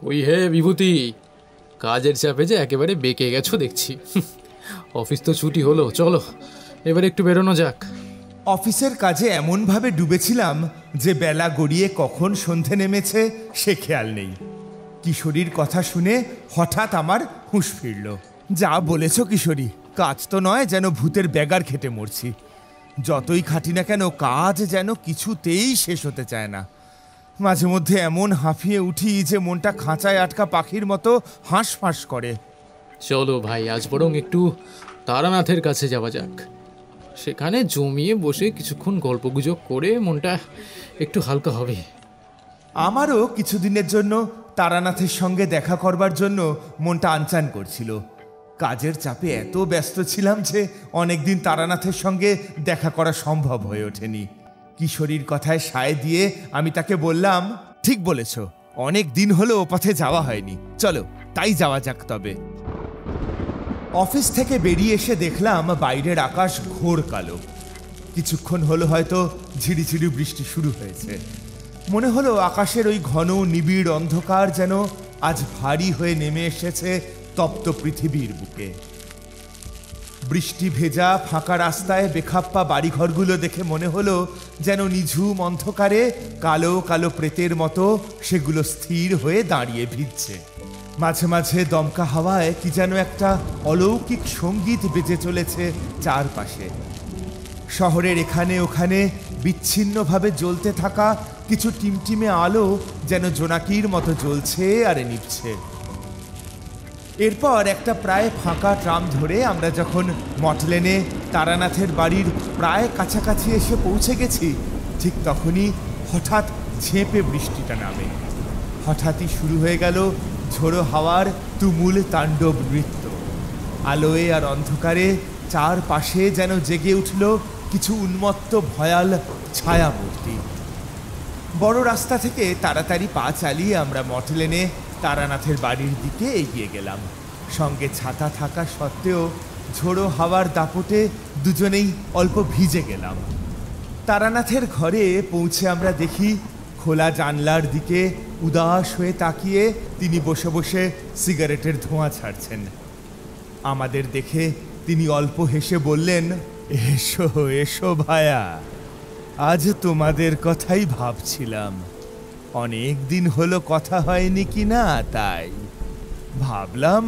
কই হে বিভূতি, কাজের চাপে যে একেবারে বেঁকে গেছো দেখছি। অফিস তো ছুটি হলো, চলো এবার একটু বেরোনো যাক। অফিসের কাজে এমনভাবে ডুবেছিলাম যে বেলা গড়িয়ে কখন সন্ধে নেমেছে সে খেয়াল নেই। কিশোরীর কথা শুনে হঠাৎ আমার হুঁশ ফিরল। যা বলেছ কিশোরী, কাজ তো নয় যেন ভূতের ব্যাগার খেটে মরছি। যতই খাটি না কেন কাজ যেন কিছুতেই শেষ হতে চায় না। মাঝে মধ্যে এমন হাঁফিয়ে উঠি যে মনটা খাঁচায় আটকা পাখির মতো হাঁসফাঁস করে। চলো ভাই, আজ বরং একটু তারানাথের কাছে যাওয়া যাক। সেখানে জমিয়ে বসে কিছুক্ষণ গল্পগুজব করে মনটা একটু হালকা হবে। আমারও কিছুদিনের জন্য তারানাথের সঙ্গে দেখা করবার জন্য মনটা আনচান করছিল। কাজের চাপে এত ব্যস্ত ছিলাম যে অনেকদিন তারানাথের সঙ্গে দেখা করা সম্ভব হয়ে ওঠেনি। কিশোরীর কথায় সায় দিয়ে আমি তাকে বললাম, ঠিক বলেছ, অনেক দিন হলো ও পথে যাওয়া হয়নি, চলো তাই যাওয়া যাক তবে। অফিস থেকে বেরিয়ে এসে দেখলাম বাইরের আকাশ ঘোর কালো। কিছুক্ষণ হলো হয়তো ঝিরিঝিরি বৃষ্টি শুরু হয়েছে। মনে হলো আকাশের ওই ঘন নিবিড় অন্ধকার যেন আজ ভারী হয়ে নেমে এসেছে তপ্ত পৃথিবীর বুকে। বৃষ্টি ভেজা ফাঁকা রাস্তায় বেখাপ্পা বাড়িঘরগুলো দেখে মনে হলো যেন নিঝুম অন্ধকারে কালো কালো প্রেতের মতো সেগুলো স্থির হয়ে দাঁড়িয়ে ভিজছে। মাঝে মাঝে দমকা হাওয়ায় কি যেন একটা অলৌকিক সঙ্গীত বেজে চলেছে চারপাশে। শহরের এখানে ওখানে বিচ্ছিন্নভাবে জ্বলতে থাকা কিছু টিমটিমে আলো যেন জোনাকির মতো জ্বলছে আর নিভছে। এরপর একটা প্রায় ফাঁকা ট্রাম ধরে আমরা যখন মটলেনে তারানাথের বাড়ির প্রায় কাছাকাছি এসে পৌঁছে গেছি, ঠিক তখনই হঠাৎ ঝেঁপে বৃষ্টিটা নামে। হঠাৎই শুরু হয়ে গেল ঝোড়ো হাওয়ার তুমুল তাণ্ডব নৃত্য। আলোয় আর অন্ধকারে চারপাশে যেন জেগে উঠল কিছু উন্মত্ত ভয়াল ছায়ামূর্তি। বড় রাস্তা থেকে তাড়াতাড়ি পা চালিয়ে আমরা মটলেনে তারানাথের বাড়ির দিকে এগিয়ে গেলাম। সঙ্গে ছাতা থাকা সত্ত্বেও ঝোড়ো হাওয়ার দাপটে দুজনেই অল্প ভিজে গেলাম। তারানাথের ঘরে পৌঁছে আমরা দেখি খোলা জানলার দিকে উদাস হয়ে তাকিয়ে তিনি বসে বসে সিগারেটের ধোঁয়া ছাড়ছেন। আমাদের দেখে তিনি অল্প হেসে বললেন, এসো এসো ভায়া, আজ তোমাদের কথাই ভাবছিলাম। অনেক দিন হলো কথা হয়নি কি না, তাই ভাবলাম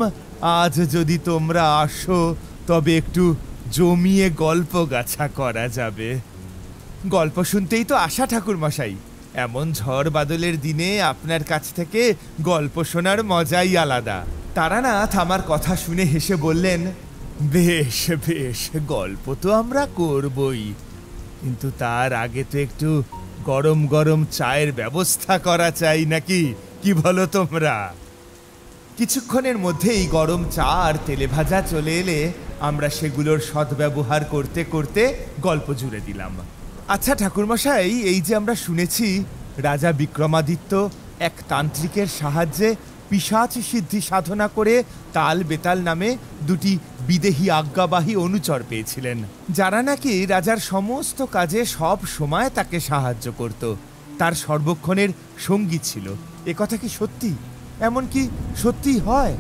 আজ যদি তোমরা আসো তবে একটু জমিয়ে গল্প গাছা করা যাবে। গল্প শুনতেই তো আশা ঠাকুরমশাই, এমন ঝড় বাদলের দিনে আপনার কাছ থেকে গল্প শোনার মজাই আলাদা। তারানাথ আমার কথা শুনে হেসে বললেন, বেশ বেশ, গল্প তো আমরা করবই, কিন্তু তার আগে তো একটু গরম গরম চায়ের ব্যবস্থা করা চাই নাকি, কি বলো তোমরা? কিছুক্ষণের মধ্যেই গরম চা আর তেলে ভাজা চলে এলে আমরা সেগুলোর সদ্ব্যবহার করতে করতে গল্প জুড়ে দিলাম। আচ্ছা ঠাকুরমশাই, এই যে আমরা শুনেছি রাজা বিক্রমাদিত্য এক তান্ত্রিকের সাহায্যে পিশাচ সিদ্ধি সাধনা করে তাল বেতাল নামে দুটি বিদেহী আজ্ঞাবাহী অনুচর পেয়েছিলেন, যারা নাকি রাজার সমস্ত কাজে সব সময় তাকে সাহায্য করত, তার সর্বক্ষণের সঙ্গী ছিল। এ কথা কি সত্যি? এমন কি সত্যি হয়?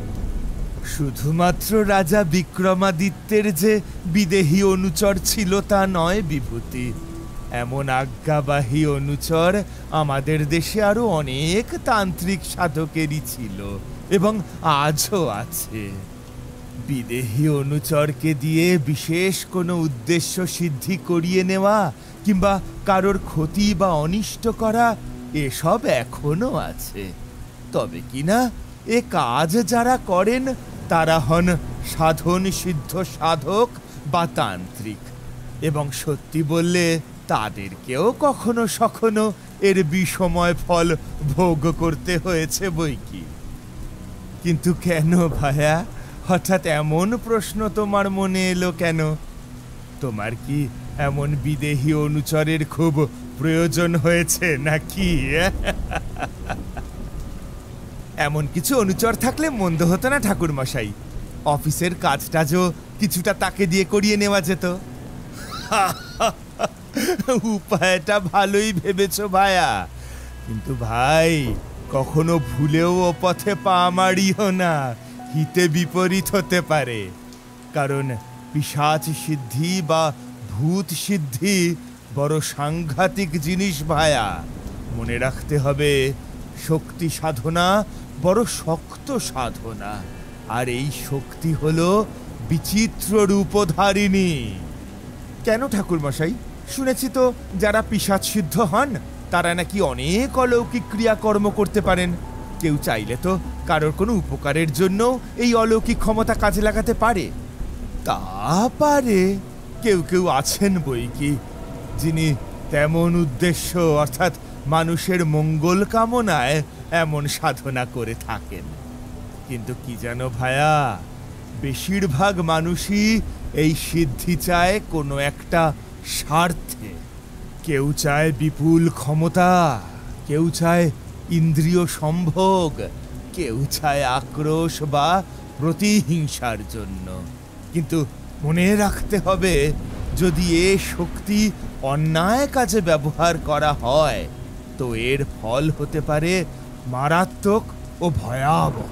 শুধুমাত্র রাজা বিক্রমাদিত্যের যে বিদেহী অনুচর ছিল তা নয় বিভূতি, এমন আজ্ঞাবাহী অনুচর আমাদের দেশে আরো অনেক তান্ত্রিক সাধকেরই ছিল এবং আজও আছে। বিদেহী অনুচরকে দিয়ে বিশেষ কোনো উদ্দেশ্য সিদ্ধি করিয়ে নেওয়া কিংবা কারোর ক্ষতি বা অনিষ্ট করা, এসব এখনো আছে। তবে কিনা এ কাজ যারা করেন তারা হন সাধন সিদ্ধ সাধক বা তান্ত্রিক, এবং সত্যি বললে তাদেরকেও কখনো সখনো এর বিষময় ফল ভোগ করতে হয়েছে বই কি। কিন্তু কেন ভায়া, হঠাৎ এমন প্রশ্ন তোমার মনে এলো কেন? তোমার কি এমন বিদেহী অনুচরের খুব প্রয়োজন হয়েছে নাকি? এমন কিছু অনুচর থাকলে মন্দ হতো না ঠাকুরমশাই, অফিসের কাজটাজও কিছুটা তাকে দিয়ে করিয়ে নেওয়া যেত। উপায়টা ভালোই ভেবেছো ভায়া, কিন্তু ভাই কখনো ভুলেও ও পথে পা মারিও না, হিতে বিপরীত হতে পারে। কারণ পিশাচ সিদ্ধি বা ভূত সিদ্ধি বড় সাংঘাতিক জিনিস ভায়া। মনে রাখতে হবে, শক্তি সাধনা বড় শক্ত সাধনা, আর এই শক্তি হলো বিচিত্র রূপধারিণী। কেন ঠাকুরমশাই? শুনেছি তো যারা পিশাচ সিদ্ধ হন তারা নাকি অনেক অলৌকিক ক্রিয়াকর্ম করতে পারেন। কেউ চাইলে তো কারোর কোনো উপকারের জন্য এই অলৌকিক ক্ষমতা কাজে লাগাতে পারে। তা পারে, কেউ কেউ আছেন বই কি, যিনি তেমন উদ্দেশ্য অর্থাৎ মানুষের মঙ্গল কামনায় এমন সাধনা করে থাকেন। কিন্তু কি জানো ভায়া, বেশিরভাগ মানুষই এই সিদ্ধি চায় কোনো একটা স্বার্থে। কেউ চায় বিপুল ক্ষমতা, কেউ চায় ইন্দ্রিয় সম্ভোগ, কেউ চায় আক্রোশ বা প্রতিহিংসার জন্য। কিন্তু মনে রাখতে হবে, যদি এ শক্তি অন্যায় কাজে ব্যবহার করা হয় তো এর ফল হতে পারে মারাত্মক ও ভয়াবহ।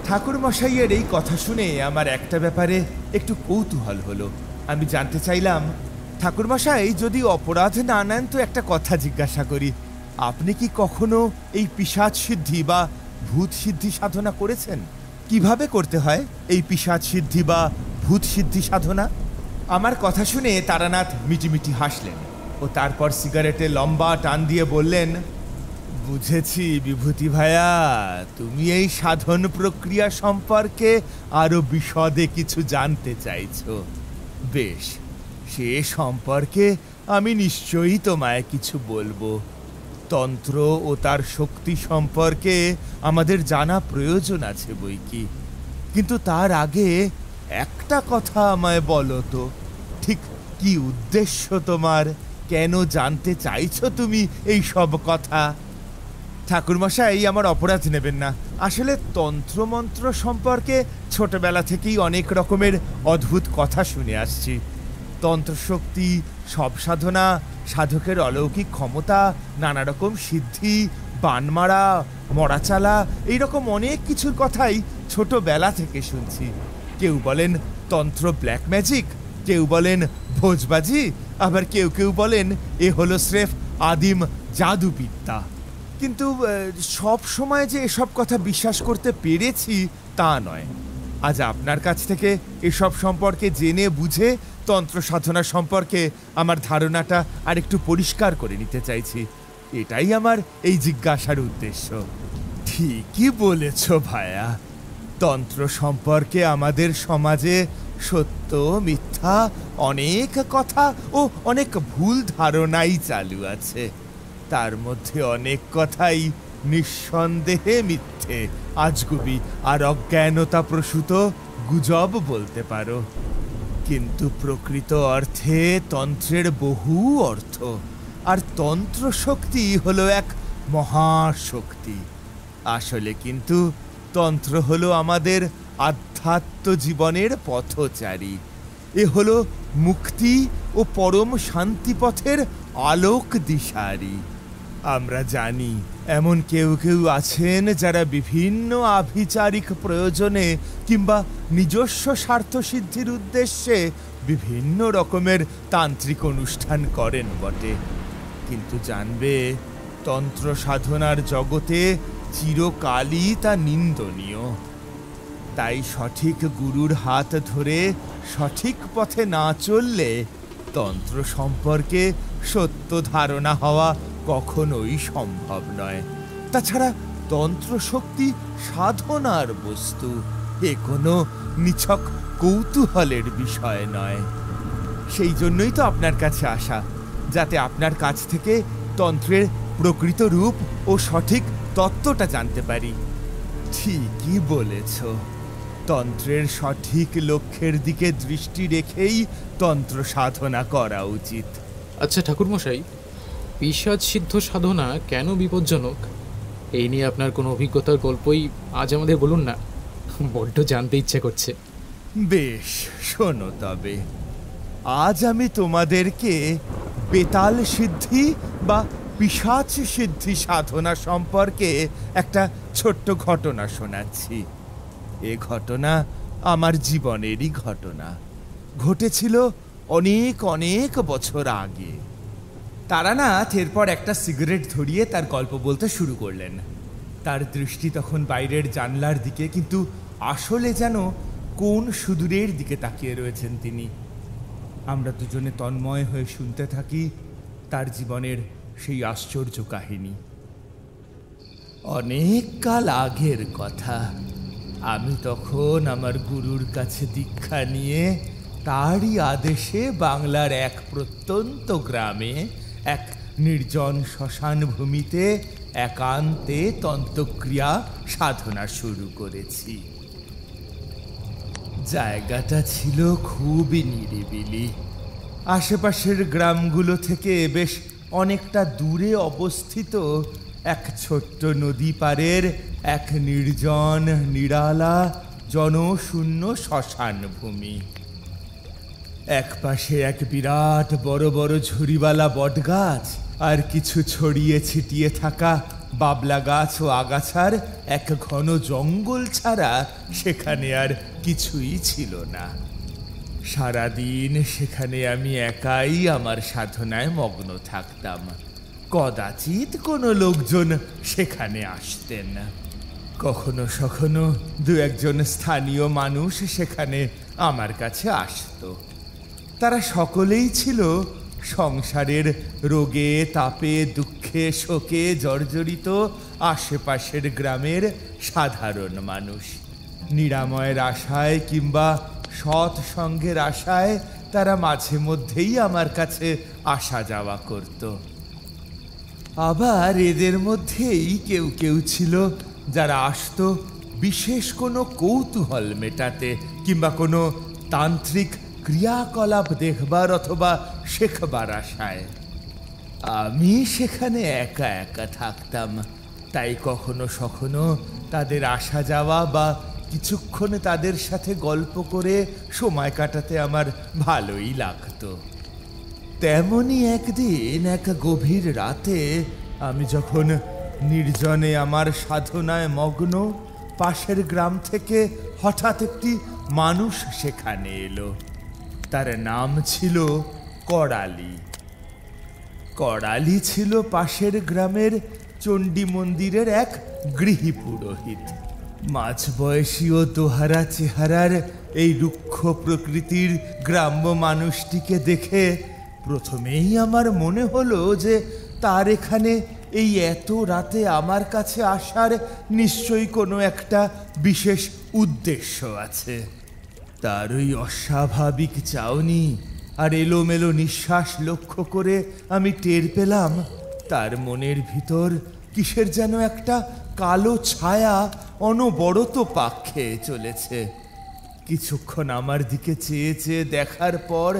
ঠাকুরমশাইয়ের এই কথা শুনে আমার একটা ব্যাপারে একটু কৌতূহল হলো। আমি জানতে চাইলাম, ঠাকুরমশাই যদি অপরাধ না নেন তো একটা কথা জিজ্ঞাসা করি, আপনি কি কখনো এই পিশাচ সিদ্ধি বা ভূত সিদ্ধি সাধনা করেছেন? কিভাবে করতে হয় এই পিশাচ সিদ্ধি বা ভূত সিদ্ধি সাধনা? আমার কথা শুনে তারানাথ মিটিমিটি হাসলেন ও তারপর সিগারেটে লম্বা টান দিয়ে বললেন, বুঝেছি বিভূতি ভায়া, তুমি এই সাধন প্রক্রিয়া সম্পর্কে আরো বিশদে কিছু জানতে চাইছো। বেশ, সে সম্পর্কে আমি নিশ্চয়ই তোমায় কিছু বলবো। তন্ত্র ও তার শক্তি সম্পর্কে আমাদের জানা প্রয়োজন আছে বই কি, কিন্তু তার আগে একটা কথা আমায় বলো তো, ঠিক কি উদ্দেশ্য তোমার? কেন জানতে চাইছো তুমি এই সব কথা? ঠাকুরমশাই, আমার অপরাধ নেবেন না। আসলে তন্ত্রমন্ত্র সম্পর্কে ছোটবেলা থেকেই অনেক রকমের অদ্ভুত কথা শুনে আসছি। তন্ত্রশক্তি, সব সাধনা, সাধকের অলৌকিক ক্ষমতা, নানা রকম সিদ্ধি, বানমারা, মরাচালা, এইরকম অনেক কিছুর কথাই ছোটবেলা থেকে শুনছি। কেউ বলেন তন্ত্র ব্ল্যাক ম্যাজিক, কেউ বলেন ভোজবাজি, আবার কেউ কেউ বলেন এ হলো স্রেফ আদিম জাদুবিদ্যা। কিন্তু সব সময় যে এসব কথা বিশ্বাস করতে পেরেছি তা নয়। আজ আপনার কাছ থেকে এসব সম্পর্কে জেনে বুঝে তন্ত্র সাধনা সম্পর্কে আমার ধারণাটা আর একটু পরিষ্কার করে নিতে চাইছি। এটাই আমার এই জিজ্ঞাসার উদ্দেশ্য। ঠিকই বলেছ ভায়া, তন্ত্র সম্পর্কে আমাদের সমাজে সত্য মিথ্যা অনেক কথা ও অনেক ভুল ধারণাই চালু আছে। তার মধ্যে অনেক কথাই নিঃসন্দেহে মিথ্যে, আজগুবি আর অজ্ঞানতা প্রসূত গুজব বলতে পারো। কিন্তু প্রকৃত অর্থে তন্ত্রের বহু অর্থ, আর তন্ত্র শক্তি হলো এক মহাশক্তি। আসলে কিন্তু তন্ত্র হলো আমাদের আধ্যাত্ম জীবনের পথচারী। এ হলো মুক্তি ও পরম শান্তিপথের আলোক দিশারি। আমরা জানি এমন কেউ কেউ আছেন যারা বিভিন্ন আভিচারিক প্রয়োজনে কিংবা নিজস্ব স্বার্থ সিদ্ধির উদ্দেশ্যে বিভিন্ন রকমের তান্ত্রিক অনুষ্ঠান করেন বটে, কিন্তু জানবে তন্ত্র সাধনার জগতে চিরকালই তা নিন্দনীয়। তাই সঠিক গুরুর হাত ধরে সঠিক পথে না চললে তন্ত্র সম্পর্কে সত্য ধারণা হওয়া কখনোই সম্ভব নয়। তাছাড়া তন্ত্র শক্তি সাধনার বস্তু, এ কোনো নিছক কৌতূহলের বিষয় নয়। সেই জন্যই তো আপনার কাছে আসা, যাতে আপনার কাছ থেকে তন্ত্রের প্রকৃত রূপ ও সঠিক তত্ত্বটা জানতে পারি। ঠিকই বলেছ, তন্ত্রের সঠিক লক্ষ্যের দিকে দৃষ্টি রেখেই তন্ত্র সাধনা করা উচিত। আচ্ছা ঠাকুরমশাই, পিশাচ সিদ্ধ সাধনা কেন বিপজ্জনক? এই নিয়ে আপনার কোনো অভিজ্ঞতার গল্পই আজ আমাদের বলুন না, বড্ড জানতে ইচ্ছে করছে। বেশ, শোনো তবে। আজ আমি তোমাদেরকে বেতাল সিদ্ধি বা পিশাচ সিদ্ধি সাধনা সম্পর্কে একটা ছোট্ট ঘটনা শোনাচ্ছি। এ ঘটনা আমার জীবনেরই ঘটনা, ঘটেছিল অনেক অনেক বছর আগে। তারানাথ এরপর একটা সিগারেট ধরিয়ে তার গল্প বলতে শুরু করলেন। তার দৃষ্টি তখন বাইরের জানলার দিকে, কিন্তু আসলে যেন কোন সুদূরের দিকে তাকিয়ে রয়েছেন তিনি। আমরা দুজনে তন্ময় হয়ে শুনতে থাকি তার জীবনের সেই আশ্চর্য কাহিনী। অনেক কাল আগের কথা, আমি তখন আমার গুরুর কাছে দীক্ষা নিয়ে তারই আদেশে বাংলার এক প্রত্যন্ত গ্রামে এক নির্জন শ্মশান ভূমিতে একান্তে তন্ত্রক্রিয়া সাধনা শুরু করেছি। জায়গাটা ছিল খুবই নিরিবিলি। আশেপাশের গ্রামগুলো থেকে বেশ অনেকটা দূরে অবস্থিত এক ছোট্ট নদী পাড়ের এক নির্জন নিরালা জনশূন্য শ্মশান ভূমি। এক পাশে এক বিরাট বড় বড় ঝুরিওয়ালা বটগাছ, আর কিছু ছড়িয়ে ছিটিয়ে থাকা বাবলা গাছ ও আগাছার এক ঘন জঙ্গল ছাড়া সেখানে আর কিছুই ছিল না। সারাদিন সেখানে আমি একাই আমার সাধনায় মগ্ন থাকতাম। কদাচিৎ কোনো লোকজন সেখানে আসতেন না। কখনো সখনো দু একজন স্থানীয় মানুষ সেখানে আমার কাছে আসতো। তারা সকলেই ছিল সংসারের রোগে তাপে দুঃখে শোকে জর্জরিত আশেপাশের গ্রামের সাধারণ মানুষ। নিরাময়ের আশায় কিংবা সৎ সঙ্গের আশায় তারা মাঝে মধ্যেই আমার কাছে আসা যাওয়া করত। আবার এদের মধ্যেই কেউ কেউ ছিল যারা আসতো বিশেষ কোনো কৌতূহল মেটাতে কিংবা কোনো তান্ত্রিক ক্রিয়াকলাপ দেখবার অথবা শেখবার আশায়। আমি সেখানে একা একা থাকতাম, তাই কখনো সখনো তাদের আসা যাওয়া বা কিছুক্ষণে তাদের সাথে গল্প করে সময় কাটাতে আমার ভালোই লাগতো। তেমনই একদিন এক গভীর রাতে আমি যখন নির্জনে আমার সাধনায় মগ্ন, পাশের গ্রাম থেকে হঠাৎ একটি মানুষ সেখানে এলো। তার নাম ছিল করালি। করালি ছিল পাশের গ্রামের চণ্ডী মন্দিরের এক গৃহী পুরোহিত। মাঝবয়সী ও দোহারা চেহারার এই রুক্ষ প্রকৃতির গ্রাম্য মানুষটিকে দেখে প্রথমেই আমার মনে হলো যে তার এখানে এই এত রাতে আমার কাছে আসার নিশ্চয়ই কোনো একটা বিশেষ উদ্দেশ্য আছে। তার ওই অস্বাভাবিক চাউনি আর এলোমেলো নিঃশ্বাস লক্ষ্য করে আমি টের পেলাম তার মনের ভিতর কিসের যেন একটা কালো ছায়া অনবরত পাক খেয়ে চলেছে। কিছুক্ষণ আমার দিকে চেয়ে চেয়ে দেখার পর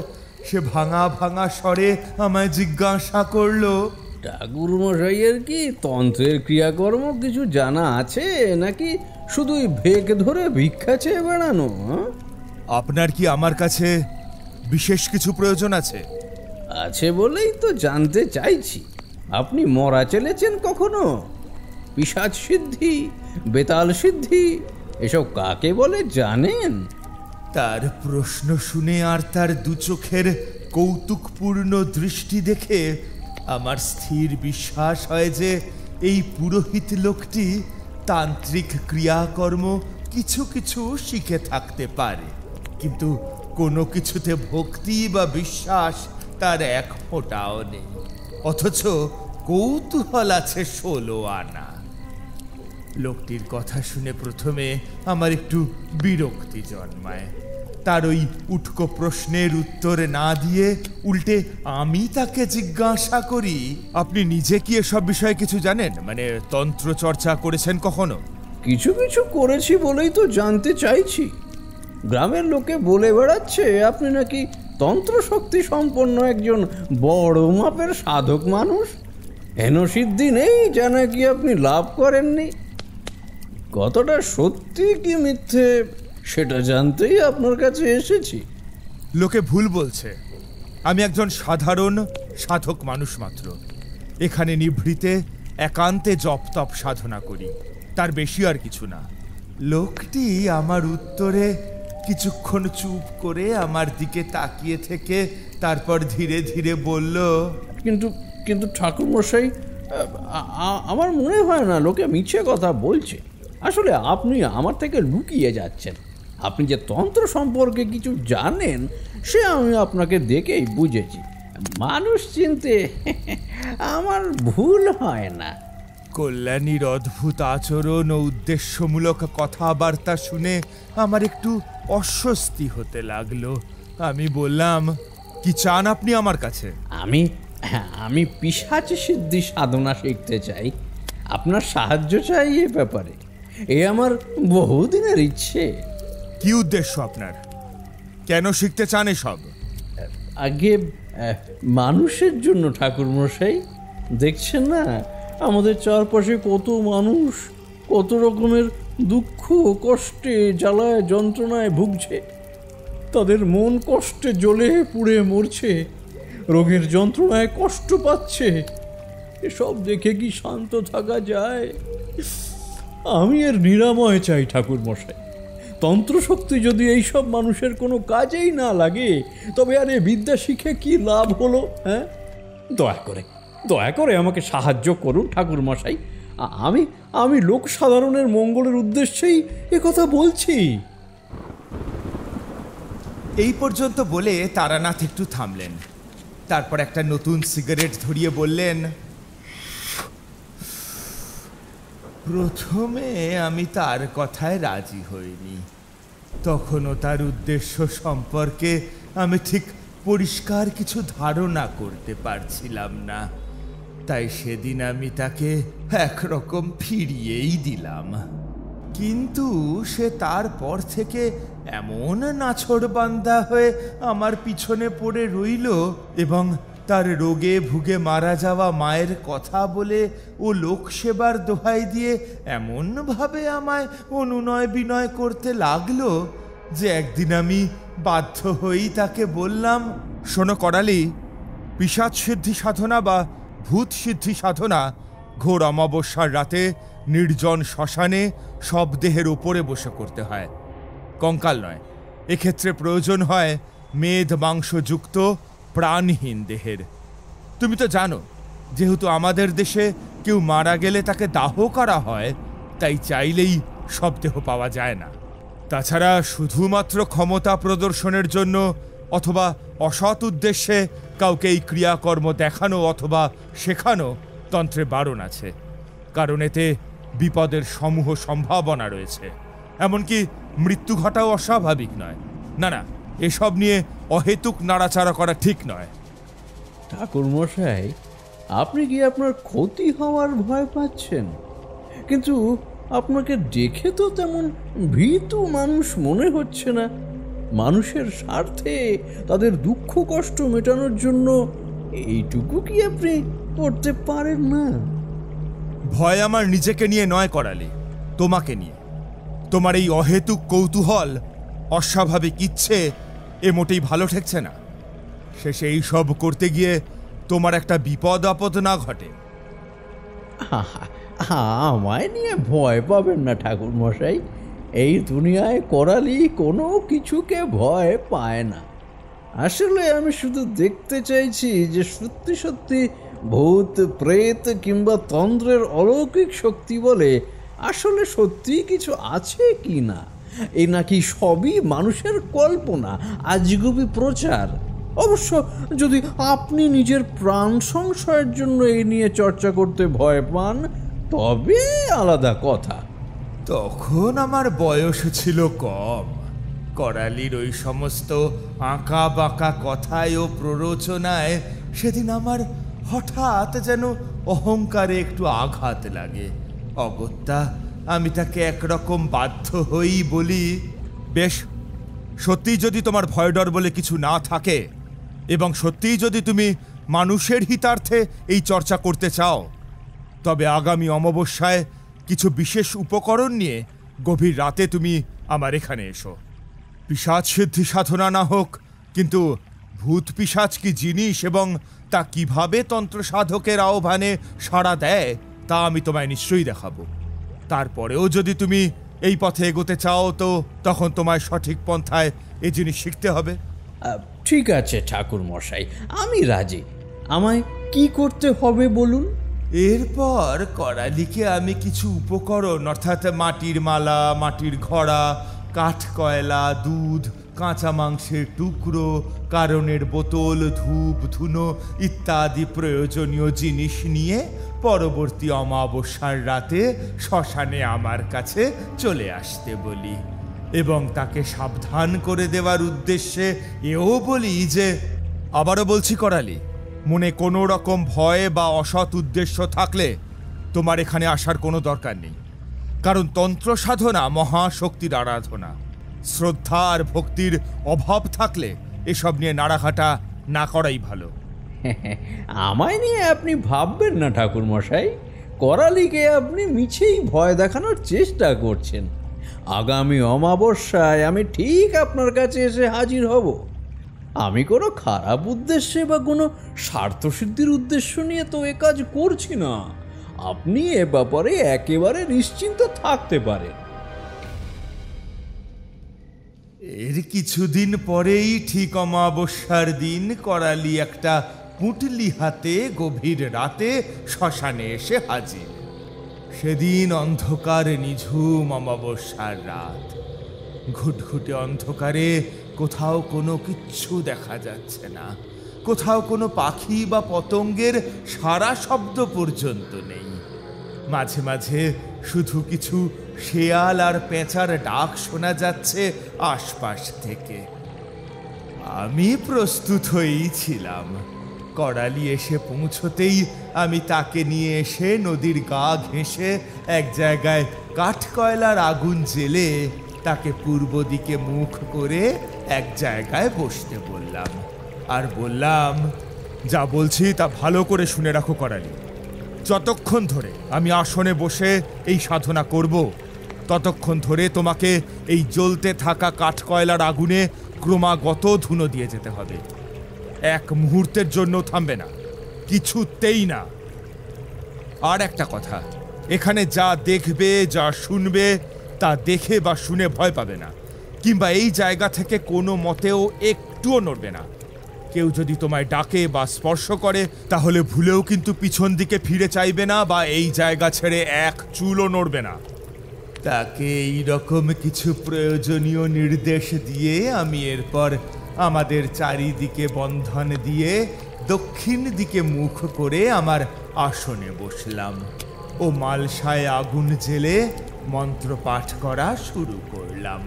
সে ভাঙা ভাঙা স্বরে আমায় জিজ্ঞাসা করলো, ঠাকুর মশাইয়ের কি তন্ত্রের ক্রিয়াকর্ম কিছু জানা আছে, নাকি শুধুই ভেক ধরে ভিক্ষা চেয়ে বেড়ানো? আপনার কি আমার কাছে বিশেষ কিছু প্রয়োজন আছে? আছে বলেই তো জানতে চাইছি। আপনি মরা চলেছেন কখনো? পিশাচ সিদ্ধি, বেতাল সিদ্ধি, এসব কাকে বলে জানেন? তার প্রশ্ন শুনে আর তার দু চোখের কৌতুকপূর্ণ দৃষ্টি দেখে আমার স্থির বিশ্বাস হয় যে এই পুরোহিত লোকটি তান্ত্রিক ক্রিয়াকর্ম কিছু কিছু শিখে থাকতে পারে, কিন্তু কোনো কিছুতে ভক্তি বা বিশ্বাস তার এক ফোঁটাও নেই, অথচ কৌতূহল আছে 16 আনা। লোকটির কথা শুনে প্রথমে আমার একটু বিরক্তি জন্মায়। তার ওই উটকো প্রশ্নের উত্তর না দিয়ে উল্টে আমি তাকে জিজ্ঞাসা করি, আপনি নিজে কি এসব বিষয়ে কিছু জানেন? মানে তন্ত্র চর্চা করেছেন কখনো? কিছু কিছু করেছি বলেই তো জানতে চাইছি। গ্রামের লোকে বলে বেড়াচ্ছে আপনি নাকি তন্ত্র শক্তি সম্পন্ন একজন বড় মাপের সাধক মানুষ। হেনসিদ্ধি নেই যা নাকি আপনি লাভ করেননি। কতটা সত্যি কি মিথ্যে সেটা জানতেই আপনার কাছে এসেছি। লোকে ভুল বলছে। আমি একজন সাধারণ সাধক মানুষ মাত্র। এখানে নিভৃতে একান্তে জপ তপ সাধনা করি, তার বেশি আর কিছু না। লোকটি আমার উত্তরে কিছুক্ষণ চুপ করে আমার দিকে তাকিয়ে থেকে তারপর ধীরে ধীরে বলল, কিন্তু কিন্তু ঠাকুরমশাই, আমার মনে হয় না লোকে মিছে কথা বলছে। আসলে আপনি আমার থেকে লুকিয়ে যাচ্ছেন। আপনি যে তন্ত্র সম্পর্কে কিছু জানেন সে আমি আপনাকে দেখেই বুঝেছি। মানুষ চিনতে আমার ভুল হয় না। কল্যাণীর অদ্ভুত আচরণ ও উদ্দেশ্যমূলক কথাবার্তা শুনে আমার একটু অস্বস্তি হতে লাগলো। আমি বললাম, কি চান আপনি আমার কাছে? আমি পিশাচ সিদ্ধি সাধনা শিখতে চাই। আপনার সাহায্য চাই এ ব্যাপারে। এ আমার বহুদিনের ইচ্ছে। কি উদ্দেশ্য আপনার? কেন শিখতে চান এসব? আগে মানুষের জন্য ঠাকুরমশাই। দেখছেন না আমাদের চারপাশে কত মানুষ কত রকমের দুঃখ কষ্টে জ্বালায় যন্ত্রণায় ভুগছে। তাদের মন কষ্টে জ্বলে পুড়ে মরছে, রোগের যন্ত্রণায় কষ্ট পাচ্ছে। এসব দেখে কি শান্ত থাকা যায়? আমি এর নিরাময় চাই ঠাকুরমশাই। তন্ত্রশক্তি যদি এইসব মানুষের কোনো কাজেই না লাগে তবে আর এ বিদ্যা শিখে কি লাভ হলো? হ্যাঁ, দয়া করে আমাকে সাহায্য করুন ঠাকুরমশাই। আমি লোক সাধারণের মঙ্গলের উদ্দেশ্যেই কথা বলছি। এই পর্যন্ত বলে তারানাথ একটু থামলেন। তারপর একটা নতুন সিগারেট ধরিয়ে বললেন, প্রথমে আমি তার কথায় রাজি হইনি। তখনও তার উদ্দেশ্য সম্পর্কে আমি ঠিক পরিষ্কার কিছু ধারণা করতে পারছিলাম না। তাই সেদিন আমি তাকে একরকম ফিরিয়েই দিলাম। কিন্তু সে তারপর থেকে এমন নাছোড়বান্দা হয়ে আমার পিছনে পড়ে রইল এবং তার রোগে ভুগে মারা যাওয়া মায়ের কথা বলে ও লোকসেবার দোহাই দিয়ে এমনভাবে আমায় অনুনয় বিনয় করতে লাগলো যে একদিন আমি বাধ্য হয়েই তাকে বললাম, শোনো করালি, পিশাচ সিদ্ধি সাধনা বা ভূত সিদ্ধি সাধনা ঘোর অমাবস্যার রাতে নির্জন শ্মশানে সব দেহের উপরে বসে করতে হয়, কঙ্কাল নয়। এক্ষেত্রে প্রয়োজন হয় মেদ মাংসযুক্ত প্রাণহীন দেহের। তুমি তো জানো, যেহেতু আমাদের দেশে কেউ মারা গেলে তাকে দাহ করা হয়, তাই চাইলেই সব দেহ পাওয়া যায় না। তাছাড়া শুধুমাত্র ক্ষমতা প্রদর্শনের জন্য অথবা অসৎ উদ্দেশ্যে কাউকে এই ক্রিয়াকর্ম দেখানো অথবা শেখানো তন্ত্রে বারণ আছে, কারণ এতে বিপদের সমূহ সম্ভাবনা রয়েছে। এমনকি মৃত্যু ঘটাও অস্বাভাবিক নয়। না, এসব নিয়ে অহেতুক নাড়াচাড়া করা ঠিক নয়। ঠাকুরমশাই, আপনি কি আপনার ক্ষতি হওয়ার ভয় পাচ্ছেন? কিন্তু আপনাকে দেখে তো তেমন ভীতু মানুষ মনে হচ্ছে না। মানুষের স্বার্থে তাদের দুঃখ কষ্ট মেটানোর জন্য এইটুকু কি আপনি করতে পারেন না? ভয় আমার নিজেকে নিয়ে নয় করালি, তোমাকে নিয়ে। তোমার এই অহেতুক কৌতূহল, অস্বাভাবিক ইচ্ছে এ মোটেই ভালো ঠেকছে না। শেষে এই সব করতে গিয়ে তোমার একটা বিপদ আপদ না ঘটে। আমায় নিয়ে ভয় পাবেন না ঠাকুরমশাই। এই দুনিয়ায় করালি কোনো কিছুকে ভয় পায় না। আসলে আমি শুধু দেখতে চাইছি যে সত্যি সত্যি ভূত প্রেত কিংবা তন্ত্রের অলৌকিক শক্তি বলে আসলে সত্যি কিছু আছে কি না। এই নাকি সবই মানুষের কল্পনা, আজগুবি প্রচার। অবশ্য যদি আপনি নিজের প্রাণ সংশয়ের জন্য এই নিয়ে চর্চা করতে ভয় পান তবে আলাদা কথা। তখন আমার বয়স ছিল কম। করালির ওই সমস্ত আঁকা বাঁকা কথায় ও প্ররোচনায় সেদিন আমার হঠাৎ যেন অহংকারে একটু আঘাত লাগে। অগত্যা আমি তাকে একরকম বাধ্য হয়েই বলি, বেশ, সত্যিই যদি তোমার ভয় ডর বলে কিছু না থাকে এবং সত্যিই যদি তুমি মানুষের হিতার্থে এই চর্চা করতে চাও, তবে আগামী অমাবস্যায় কিছু বিশেষ উপকরণ নিয়ে গভীর রাতে তুমি আমার এখানে এসো। পিশাচ সিদ্ধি সাধনা না হোক, কিন্তু ভূত পিশাচ কি জিনিস এবং তা কিভাবে তন্ত্র সাধকের আহ্বানে সাড়া দেয় তা আমি তোমায় নিশ্চয়ই দেখাবো। তারপরেও যদি তুমি এই পথে এগোতে চাও তো তখন তোমায় সঠিক পন্থায় এই জিনিস শিখতে হবে। ঠিক আছে ঠাকুর মশাই, আমি রাজি। আমায় কি করতে হবে বলুন। এরপর করালিকে আমি কিছু উপকরণ অর্থাৎ মাটির মালা, মাটির ঘড়া, কাঠ কয়লা, দুধ, কাঁচা মাংসের টুকরো, কারণের বোতল, ধূপ ধুনো ইত্যাদি প্রয়োজনীয় জিনিস নিয়ে পরবর্তী অমাবস্যার রাতে শ্মশানে আমার কাছে চলে আসতে বলি এবং তাকে সাবধান করে দেওয়ার উদ্দেশ্যে এও বলি যে, আবারও বলছি করালি, মনে কোনো রকম ভয় বা অসৎ উদ্দেশ্য থাকলে তোমার এখানে আসার কোনো দরকার নেই। কারণ তন্ত্র সাধনা মহাশক্তির আরাধনা। শ্রদ্ধা আর ভক্তির অভাব থাকলে এসব নিয়ে নাড়াঘাটা না করাই ভালো। আমায় নিয়ে আপনি ভাববেন না ঠাকুর মশাই, করালিকে আপনি মিছেই ভয় দেখানোর চেষ্টা করছেন। আগামী অমাবস্যায় আমি ঠিক আপনার কাছে এসে হাজির হব। আমি কোনো খারাপ উদ্দেশ্যে বা কোনো স্বার্থসিদ্ধির উদ্দেশ্য নিয়ে তো এ কাজ করছি না। আপনি এ ব্যাপারে একেবারে নিশ্চিন্ত থাকতে পারেন। এর কিছুদিন পরেই ঠিক অমাবস্যার দিন করালি একটা পুঁটলি হাতে গভীর রাতে শ্মশানে এসে হাজির। সেদিন অন্ধকার নিঝুম অমাবস্যার রাত। ঘুটঘুটে অন্ধকারে কোথাও কোনো কিচ্ছু দেখা যাচ্ছে না। কোথাও কোনো পাখি বা পতঙ্গের সারা শব্দ পর্যন্ত নেই। মাঝে মাঝে শুধু কিছু শেয়াল আর পেঁচার ডাক শোনা যাচ্ছে আশপাশ থেকে। আমি প্রস্তুত হয়েই ছিলাম। করালি এসে পৌঁছতেই আমি তাকে নিয়ে এসে নদীর গা ঘেঁষে এক জায়গায় কাঠকয়লার আগুন জ্বেলে তাকে পূর্ব দিকে মুখ করে এক জায়গায় বসতে বললাম আর বললাম, যা বলছি তা ভালো করে শুনে রাখো করালি। যতক্ষণ ধরে আমি আসনে বসে এই সাধনা করব ততক্ষণ ধরে তোমাকে এই জ্বলতে থাকা কাঠকয়লার আগুনে ক্রমাগত ধুনো দিয়ে যেতে হবে। এক মুহূর্তের জন্য থামবে না, কিছুতেই না। আর একটা কথা, এখানে যা দেখবে যা শুনবে তা দেখে বা শুনে ভয় পাবে না, কিংবা এই জায়গা থেকে কোনো মতেও একটুও নড়বে না। কেউ যদি তোমায় ডাকে বা স্পর্শ করে তাহলে ভুলেও কিন্তু পিছন দিকে ফিরে চাইবে না বা এই জায়গা ছেড়ে এক চুলও নড়বে না। তাকে এই রকম কিছু প্রয়োজনীয় নির্দেশ দিয়ে আমি এরপর আমাদের চারিদিকে বন্ধন দিয়ে দক্ষিণ দিকে মুখ করে আমার আসনে বসলাম ও মালসায় আগুন জেলে মন্ত্র পাঠ করা শুরু করলাম।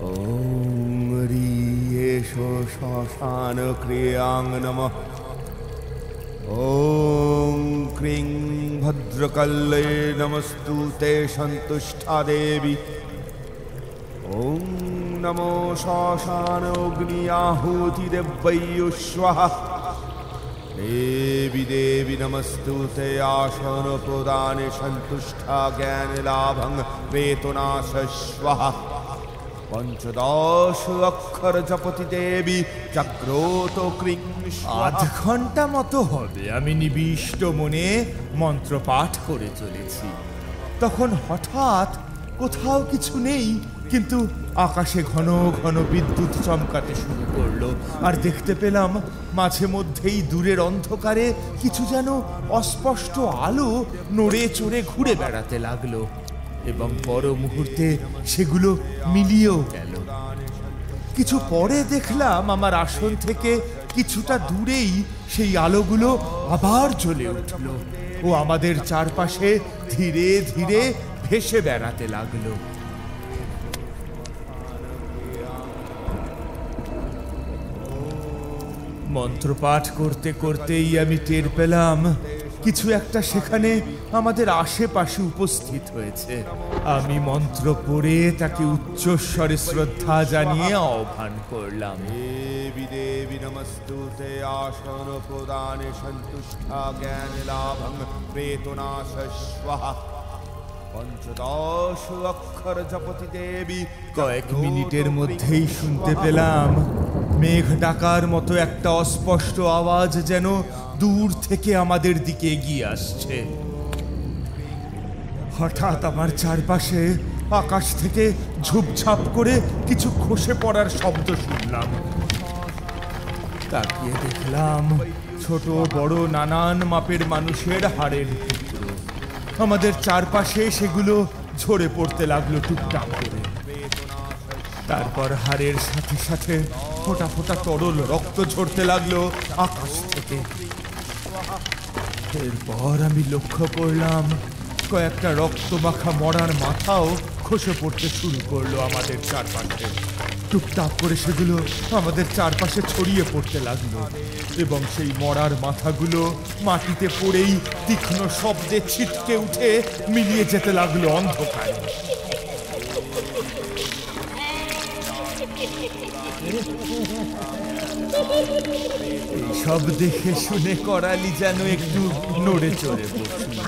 ওম রিয়েশো শ্মশান ক্রিয়াং নমঃ। ওম ক্রিং ভদ্রকল্লে নমস্তুতে সন্তুষ্টা দেবী। ওম নমো শ্মশান অগ্নি আহুতি দেব্যৈ স্বাহা। দেবী দেবী নমস্তুতে আসন প্রদানে সন্তুষ্টা জ্ঞান লাভং প্রেতনাশ স্বাহা। পঞ্চদশ অক্ষর জপতি দেবী জাগ্রত ক্রিং। আধ ঘন্টা মতো হবে আমি নিবিষ্ট মনে মন্ত্র পাঠ করে চলেছি। তখন হঠাৎ কোথাও কিছু নেই, কিন্তু আকাশে ঘন ঘন বিদ্যুৎ চমকাতে শুরু করলো আর দেখতে পেলাম মাঝে মধ্যেই দূরের অন্ধকারে কিছু যেন অস্পষ্ট আলো নড়ে চড়ে ঘুরে বেড়াতে লাগলো এবং পর মুহূর্তে সেগুলো মিলিয়েও গেল। কিছু পরে দেখলাম আমার আসন থেকে কিছুটা দূরেই সেই আলোগুলো আবার জ্বলে উঠল ও আমাদের চারপাশে ধীরে ধীরে ভেসে বেড়াতে লাগলো। মন্ত্রপাঠ করতে করতেই আমি টের পেলাম কিছু একটা সেখানে আমাদের আশেপাশে উপস্থিত হয়েছে। আমি মন্ত্র পড়ে তাকে উচ্চস্বরে শ্রদ্ধা জানিয়ে আহ্বান করলাম। দেবী দেবী নমস্তুতে আসন প্রদানে সন্তুষ্টা জ্ঞান লাভং প্রেতনাশ স্বাহা। পঞ্চদশ অক্ষর জপতি দেবী। কয়েক মিনিটের মধ্যেই শুনতে পেলাম মেঘ ডাকার মতো একটা অস্পষ্ট আওয়াজ যেন দূর থেকে আমাদের দিকে এগিয়ে আসছে। হঠাৎ আমার চারপাশে আকাশ থেকে ঝুপঝাপ করে কিছু খসে পড়ার শব্দ শুনলাম। তাকিয়ে দেখলাম ছোট বড় নানান মাপের মানুষের হাড়ের টুকরো। আমাদের চারপাশে সেগুলো ঝরে পড়তে লাগলো টুকটাক করে। তারপর হাড়ের সাথে সাথে ফোঁটা ফোঁটা তরল রক্ত ঝরতে লাগলো আকাশ থেকে। এরপর আমি লক্ষ্য করলাম কয়েকটা রক্ত মাখা মরার মাথাও খসে পড়তে শুরু করলো আমাদের চারপাশে। টুকটাক করে সেগুলো আমাদের চারপাশে ছড়িয়ে পড়তে লাগলো এবং সেই মরার মাথাগুলো মাটিতে পড়েই তীক্ষ্ণ শব্দে ছিটকে উঠে মিলিয়ে যেতে লাগলো অন্ধকারে। এইসব দেখে শুনে করালি যেন একটু নড়ে চড়ে বসল।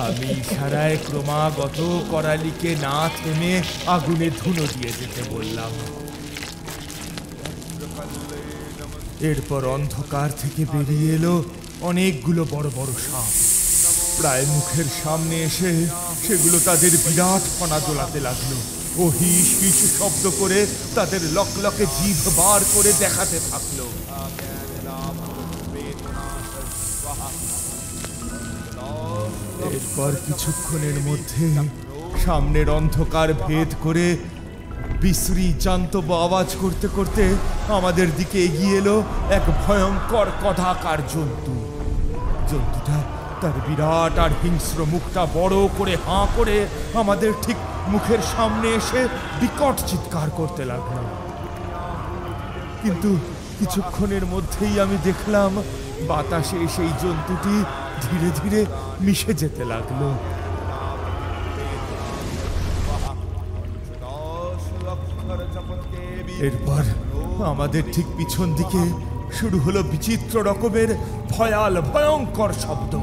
আমি ইশারায় ক্রমাগত করালিকে না থেমে আগুনে ধুনো দিয়ে যেতে বললাম। এরপর অন্ধকার থেকে বেরিয়ে এলো অনেকগুলো বড় বড় সাপ। প্রায় মুখের সামনে এসে সেগুলো তাদের বিরাট ফনা দোলাতে লাগলো ও হিস হিস শব্দ করে তাদের লকলকে জিভ বার করে দেখাতে থাকলো। এরপর কিছুক্ষণের মধ্যে সামনের অন্ধকার ভেদ করে বিশ্রী জান্তব আওয়াজ করতে করতে আমাদের দিকে এগিয়ে এলো এক ভয়ঙ্কর কদাকার জন্তু। জন্তুটা তার বিরাট আর হিংস্র মুখটা বড় করে হাঁ করে আমাদের ঠিক মুখের সামনে এসে বিকট চিৎকার করতে লাগলো। কিন্তু কিছুক্ষণের মধ্যেই আমি দেখলাম বাতাসে সেই জন্তুটি ধীরে ধীরে মিশে যেতে লাগলো। এরপর আমাদের ঠিক পিছন দিকে শুরু হলো বিচিত্র রকমের ভয়াল ভয়ঙ্কর শব্দ।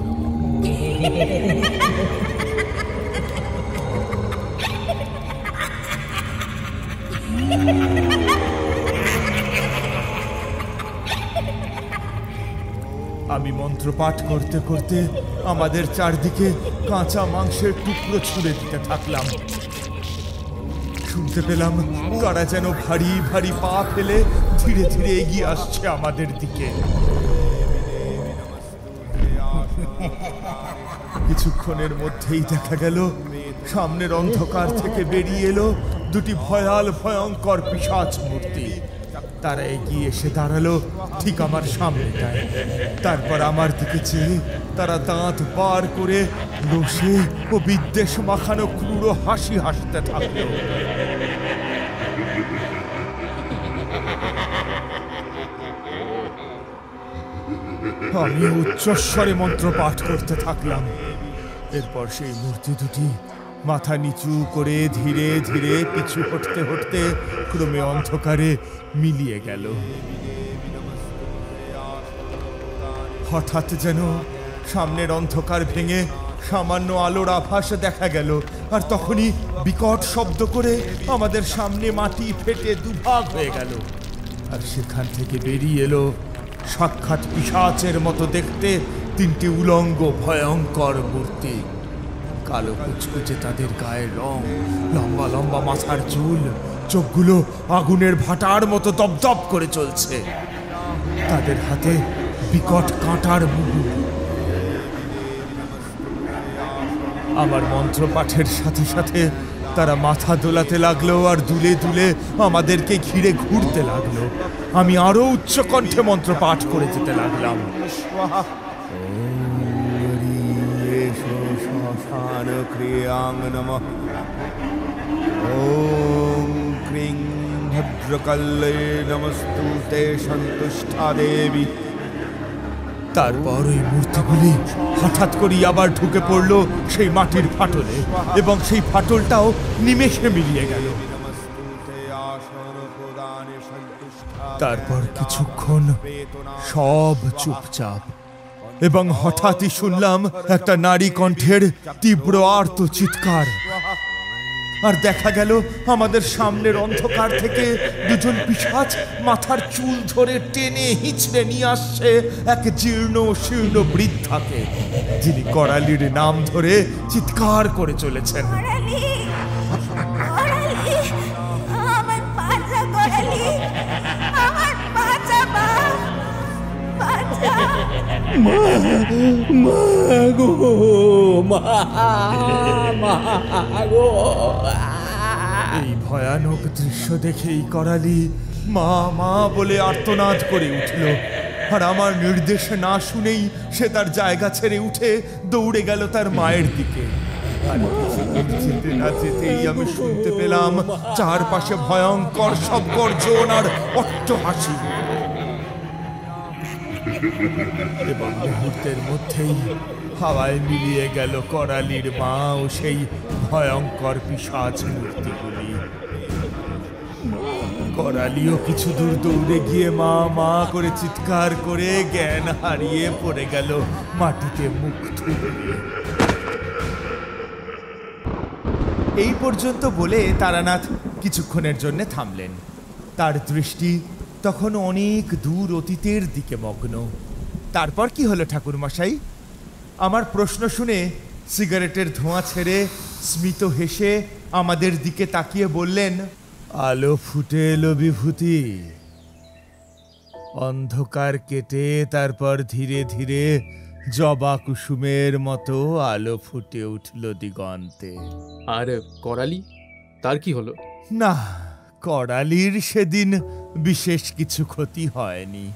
আমি মন্ত্র পাঠ করতে করতে আমাদের চারদিকে কাঁচা মাংসের টুকরো ছুঁড়ে দিতে থাকলাম। শুনতে পেলাম কারা যেন ভারী ভারী পা ফেলে ধীরে ধীরে এগিয়ে আসছে আমাদের দিকে। কিছুক্ষণের মধ্যেই দেখা গেল সামনের অন্ধকার থেকে বেরিয়ে এলো দুটি ভয়াল ভয়ঙ্কর পিশাচ মূর্তি। তারা এগিয়ে এসে দাঁড়ালো ঠিক আমার সামনেটায়। তারপর আমার দিকে চেয়ে তারা দাঁত বার করে রোষে ও বিদ্বেষ মাখানো ক্রূর হাসি হাসতে থাকলো। আমি উচ্চস্বরে মন্ত্র পাঠ করতে থাকলাম। এরপর সেই মূর্তি দুটি মাথা নিচু করে ধীরে ধীরে পিছু হটতে হটতে ক্রমে অন্ধকারে মিলিয়ে গেল। হঠাৎ যেন সামনের অন্ধকার ভেঙে সামান্য আলোর আভাস দেখা গেল, আর তখনই বিকট শব্দ করে আমাদের সামনে মাটি ফেটে দুভাগ হয়ে গেল। আর সেখান থেকে বেরিয়ে এলো সাক্ষাৎ পিশাচের মতো দেখতে তিনটি উলঙ্গ ভয়ঙ্কর মূর্তি। কালো কুচকুচে তাদের গায়ের রং, লম্বা লম্বা মাথার চুল, চোখগুলো আগুনের ভাটার মতো দপদপ করে চলছে। তাদের হাতে বিকট কাঁটার মুগুর। আমার মন্ত্র পাঠের সাথে সাথে তারা মাথা দোলাতে লাগলো আর দুলে দুলে আমাদেরকে ঘিরে ঘুরতে লাগলো। আমি আরো উচ্চ কণ্ঠে মন্ত্র পাঠ করে যেতে লাগলাম। শ্মশান ক্রিয়াং নমঃ। ওম ক্রিং ভদ্রকাল্যে নমস্তুতে সন্তুষ্টা দেবী। তারপর ওই মূর্তিগুলি হঠাৎ করে আবার ঢুকে পড়লো সেই মাটির ফাটলে, এবং সেই ফাটলটাও নিমেষে মিলিয়ে গেল। তারপর কিছুক্ষণ সব চুপচাপ। এবং হঠাৎই শুনলাম একটা নারী কণ্ঠের তীব্র আর্ত চিৎকার। আর দেখা গেল আমাদের সামনের অন্ধকার থেকে দুজন পিশাচ মাথার চুল ধরে টেনে হিঁচড়ে নিয়ে আসছে এক জীর্ণ শীর্ণ বৃদ্ধাকে, যিনি করালির নাম ধরে চিৎকার করে চলেছেন। এই ভয়ানক দৃশ্য দেখেই করালি মা মা বলে আর্তনাদ করে উঠল। আর আমার নির্দেশ না শুনেই সে তার জায়গা ছেড়ে উঠে দৌড়ে গেল তার মায়ের দিকে। আর যেতে না যেতেই আমি শুনতে পেলাম চারপাশে ভয়ঙ্কর সব গর্জন আর অট্টহাসি। এবং মুহূর্তের মধ্যেই হাওয়ায় মিলিয়ে গেল করালির মা ও সেই ভয়ঙ্কর পিশাচ মূর্তিগুলি। করালিও কিছু দূর দৌড়ে গিয়ে মা মা করে চিৎকার করে জ্ঞান হারিয়ে পড়ে গেল মাটিতে মুখ থুবড়ে। এই পর্যন্ত বলে তারানাথ কিছুক্ষণের জন্য থামলেন। তার দৃষ্টি তখন অনেক দূর অতীতের দিকে মগ্ন। তারপর কি হলো ঠাকুরমশাই? আমার প্রশ্ন শুনে সিগারেটের ধোঁয়া ছেড়ে স্মিত হেসে আমাদের দিকে তাকিয়ে বললেন, আলো ফুটে এলো বিভূতি, অন্ধকার কেটে তারপর ধীরে ধীরে জবা কুসুমের মতো আলো ফুটে উঠল দিগন্তে। আর করালি, তার কি হলো? না, করালির সেদিন বিশেষ কিছু ক্ষতি হয়নি,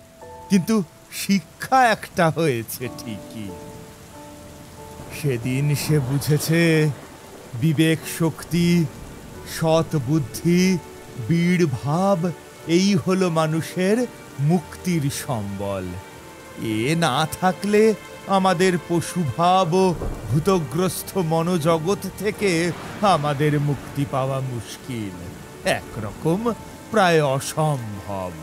কিন্তু শিক্ষা একটা হয়েছে ঠিকই। সেদিন সে বুঝেছে বিবেক শক্তি, সৎ বুদ্ধি, বীর ভাব এই হলো মানুষের মুক্তির সম্বল। এ না থাকলে আমাদের পশুভাব ও ভূতগ্রস্ত মনোজগৎ থেকে আমাদের মুক্তি পাওয়া মুশকিল, একরকম প্রায় অসম্ভব।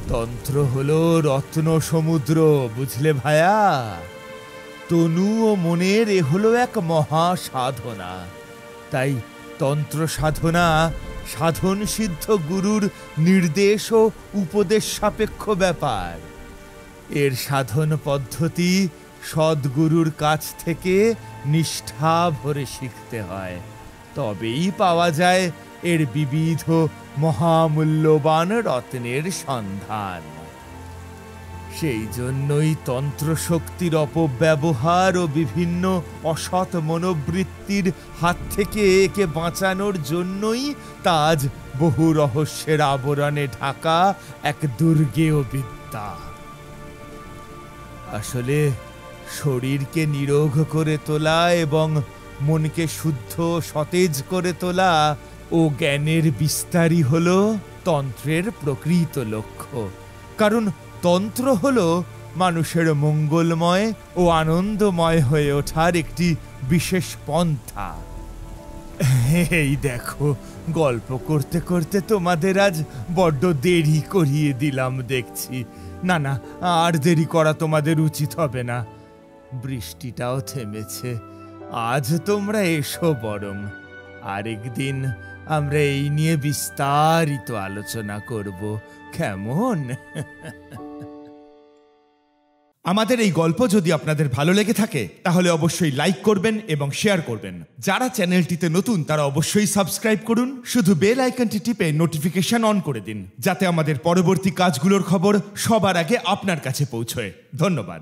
তন্ত্র হলো রত্ন সমুদ্র, বুঝলে ভায়া? তনু ও মনের এ হলো এক মহা সাধনা। তাই তন্ত্র সাধনা সাধন সিদ্ধ গুরুর নির্দেশ ও উপদেশ সাপেক্ষ ব্যাপার। এর সাধন পদ্ধতি সদ্গুরুর কাছ থেকে নিষ্ঠা ভরে শিখতে হয়, তবেই পাওয়া যায় এর বিবিধ মহামূল্যবান রত্নের সন্ধান। সেই জন্যই তন্ত্রশক্তির অপব্যবহার ও বিভিন্ন অসৎ মনোবৃত্তির হাত থেকে একে বাঁচানোর জন্যই তা আজ বহু রহস্যের আবরণে ঢাকা এক দুর্গেয় বিদ্যা। আসলে শরীরকে নিরোগ করে তোলা এবং মনকে শুদ্ধ সতেজ করে তোলা ও জ্ঞানের বিস্তারই হলো তন্ত্রের প্রকৃত লক্ষ্য। কারণ তন্ত্র হলো মানুষের মঙ্গলময় ও আনন্দময় হয়ে ওঠার একটি বিশেষ পন্থা। এই দেখো, গল্প করতে করতে তোমাদের আজ বড্ড দেরি করিয়ে দিলাম দেখছি। না না, আর দেরি করা তোমাদের উচিত হবে না। বৃষ্টিটাও থেমেছে, আজ তোমরা এসো, বরং আরেকদিন আমরা এই নিয়ে বিস্তারিত আলোচনা করব, কেমন? আমাদের এই গল্প যদি আপনাদের ভালো লেগে থাকে তাহলে অবশ্যই লাইক করবেন এবং শেয়ার করবেন। যারা চ্যানেলটিতে নতুন তারা অবশ্যই সাবস্ক্রাইব করুন। শুধু বেল আইকনটি টিপে নোটিফিকেশন অন করে দিন, যাতে আমাদের পরবর্তী কাজগুলোর খবর সবার আগে আপনার কাছে পৌঁছয়। ধন্যবাদ।